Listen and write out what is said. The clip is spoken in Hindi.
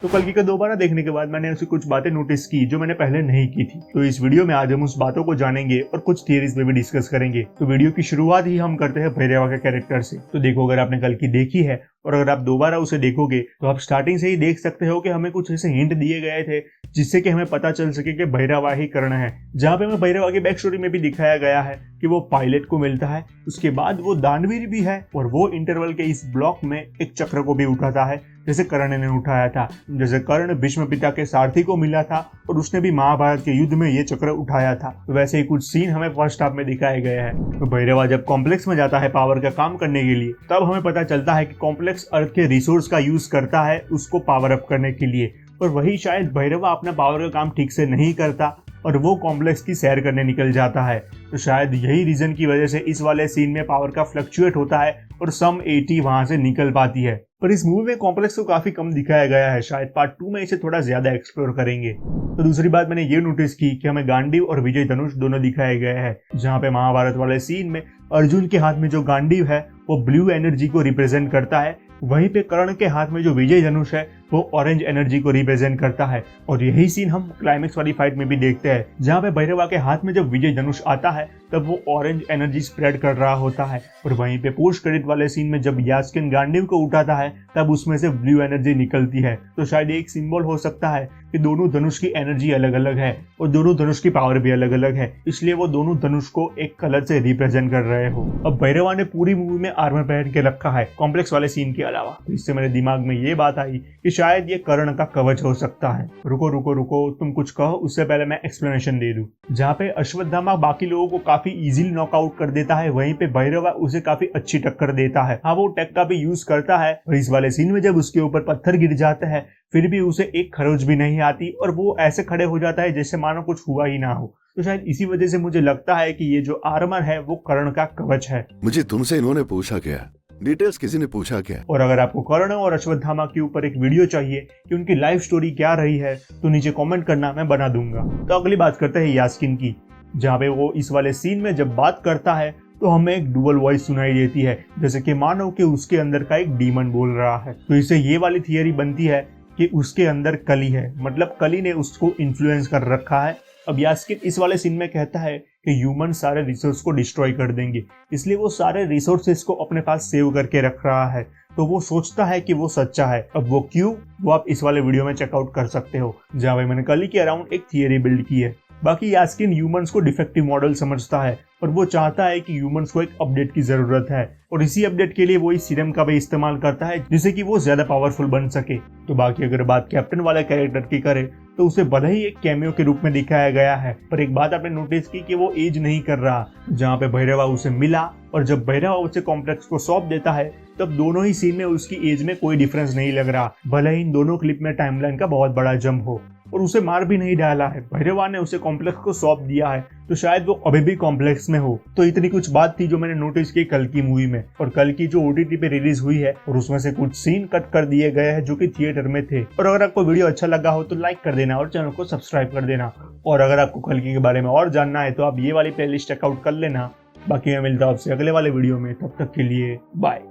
तो कल्कि का दोबारा देखने के बाद मैंने ऐसी कुछ बातें नोटिस की जो मैंने पहले नहीं की थी। तो इस वीडियो में आज हम उस बातों को जानेंगे और कुछ थियरीज में भी डिस्कस करेंगे। तो वीडियो की शुरुआत ही हम करते हैं भैरवा के कैरेक्टर से। तो देखो, अगर आपने कल्कि देखी है और अगर आप दोबारा उसे देखोगे तो आप स्टार्टिंग से ही देख सकते हो कि हमें कुछ ऐसे हिंट दिए गए थे जिससे कि हमें पता चल सके कि भैरवा ही कर्ण है। जहाँ पे हमें भैरवा की बैक स्टोरी में भी दिखाया गया है कि वो पायलट को मिलता है, उसके बाद वो दानवीर भी है और वो इंटरवल के इस ब्लॉक में एक चक्र को भी उठाता है जैसे कर्ण ने उठाया था। जैसे कर्ण भीष्म पिता के सारथी को मिला था और उसने भी महाभारत के युद्ध में ये चक्र उठाया था, तो वैसे ही कुछ सीन हमें फर्स्ट हाफ में दिखाए गए हैं। तो भैरवा जब कॉम्प्लेक्स में जाता है पावर का काम करने के लिए, तब हमें पता चलता है कि कॉम्प्लेक्स अर्थ के रिसोर्स का यूज करता है उसको पावर अप करने के लिए। और वही शायद भैरवा अपना पावर का काम ठीक से नहीं करता और वो कॉम्प्लेक्स की सैर करने निकल जाता है। तो शायद यही रीजन की वजह से इस वाले सीन में पावर का फ्लक्चुएट होता है और सम 80 वहां से निकल पाती है। पर इस मूवी में कॉम्प्लेक्स को काफी कम दिखाया गया है, शायद पार्ट 2 में इसे थोड़ा ज्यादा एक्सप्लोर करेंगे। तो दूसरी बात मैंने ये नोटिस की कि हमें गांडीव और विजय धनुष दोनों दिखाए गए हैं। जहाँ पे महाभारत वाले सीन में अर्जुन के हाथ में जो गांडीव है वो ब्लू एनर्जी को रिप्रेजेंट करता है, वहीं पे कर्ण के हाथ में जो विजय धनुष है वो ऑरेंज एनर्जी को रिप्रेजेंट करता है। और यही सीन हम क्लाइमेक्स वाली फाइट में भी देखते हैं, जहाँ पे भैरवा के हाथ में जब विजय धनुष आता है तब वो ऑरेंज एनर्जी स्प्रेड कर रहा होता है। और वहीं पे पोस्ट क्रेडिट वाले सीन में जब यास्किन गांडीव को उठाता है तब उसमें से ब्लू एनर्जी निकलती है। तो शायद एक सिंबल हो सकता है कि दोनों धनुष की एनर्जी अलग अलग है और दोनों धनुष की पावर भी अलग अलग है, इसलिए वो दोनों धनुष को एक कलर से रिप्रेजेंट कर रहे हो। अब भैरवा ने पूरी मूवी में आर्मर पहन के रखा है कॉम्प्लेक्स वाले सीन के अलावा, तो इससे मेरे दिमाग में ये बात आई कि शायद ये कर्ण का कवच हो सकता है। रुको रुको रुको, तुम कुछ कहो उससे पहले मैं एक्सप्लेनेशन दे दूं। जहाँ पे अश्वत्थामा बाकी लोगों को काफी इजीली नॉकआउट कर देता है, वहीं पे भैरवा उसे काफी अच्छी टक्कर देता है। हाँ, वो टेक का भी यूज करता है और इस वाले सीन में जब उसके ऊपर पत्थर गिर जाते हैं फिर भी उसे एक खरोच भी नहीं आती और वो ऐसे खड़े हो जाता है जैसे मानो कुछ हुआ ही ना हो। तो शायद इसी वजह से मुझे लगता है कि ये जो आर्मर है वो कर्ण का कवच है। मुझे तुमसे इन्होंने पूछा क्या? डिटेल्स किसी ने पूछा क्या? और अगर आपको कर्ण और अश्वत्थामा के ऊपर एक वीडियो चाहिए कि उनकी लाइफ स्टोरी क्या रही है तो नीचे कमेंट करना, मैं बना दूंगा। तो अगली बात करते हैं यास्किन की, जहाँ पे वो इस वाले सीन में जब बात करता है तो हमें एक डुअल वॉइस सुनाई देती है, जैसे कि मानो कि उसके अंदर का एक डीमन बोल रहा है। तो इससे ये वाली थियरी बनती है कि उसके अंदर कली है, मतलब कली ने उसको इन्फ्लुएंस कर रखा है। अब यास्किन इस वाले सीन में कहता है कि ह्यूमन सारे रिसोर्स को डिस्ट्रॉय कर देंगे, इसलिए वो सारे रिसोर्सेस को अपने पास सेव करके रख रहा है। तो वो सोचता है कि वो सच्चा है। अब वो क्यों, वो आप इस वाले वीडियो में चेकआउट कर सकते हो, जहाँ पे मैंने कली के अराउंड एक थियरी बिल्ड की है। बाकी यास्किन ह्यूमंस को डिफेक्टिव मॉडल समझता है और वो चाहता है कि ह्यूमंस को एक अपडेट की जरूरत है और इसी अपडेट के लिए वो इस सीरम का भी इस्तेमाल करता है जिससे कि वो ज्यादा पावरफुल बन सके। तो बाकी अगर बात कैप्टन वाले कैरेक्टर की करे तो उसे भले ही एक कैमियो के रूप में दिखाया गया है, पर एक बात आपने नोटिस की कि वो एज नहीं कर रहा। जहाँ पे भैरवा उसे मिला और जब भैरवा उसे कॉम्प्लेक्स को सौंप देता है तब दोनों ही सीन में उसकी एज में कोई डिफरेंस नहीं लग रहा, भले ही इन दोनों क्लिप में टाइमलाइन का बहुत बड़ा जंप हो। और उसे मार भी नहीं डाला है, भैरवा ने उसे कॉम्प्लेक्स को सौंप दिया है, तो शायद वो अभी भी कॉम्प्लेक्स में हो। तो इतनी कुछ बात थी जो मैंने नोटिस की कल की मूवी में। और कल की जो ओटीटी पे रिलीज हुई है और उसमें से कुछ सीन कट कर दिए गए हैं जो कि थिएटर में थे। और अगर आपको वीडियो अच्छा लगा हो तो लाइक कर देना और चैनल को सब्सक्राइब कर देना। और अगर आपको कल की के बारे में और जानना है तो आप ये वाली प्लेलिस्ट चेकआउट कर लेना। बाकी मैं मिलता हूं आपसे अगले वाले वीडियो में, तब तक के लिए बाय।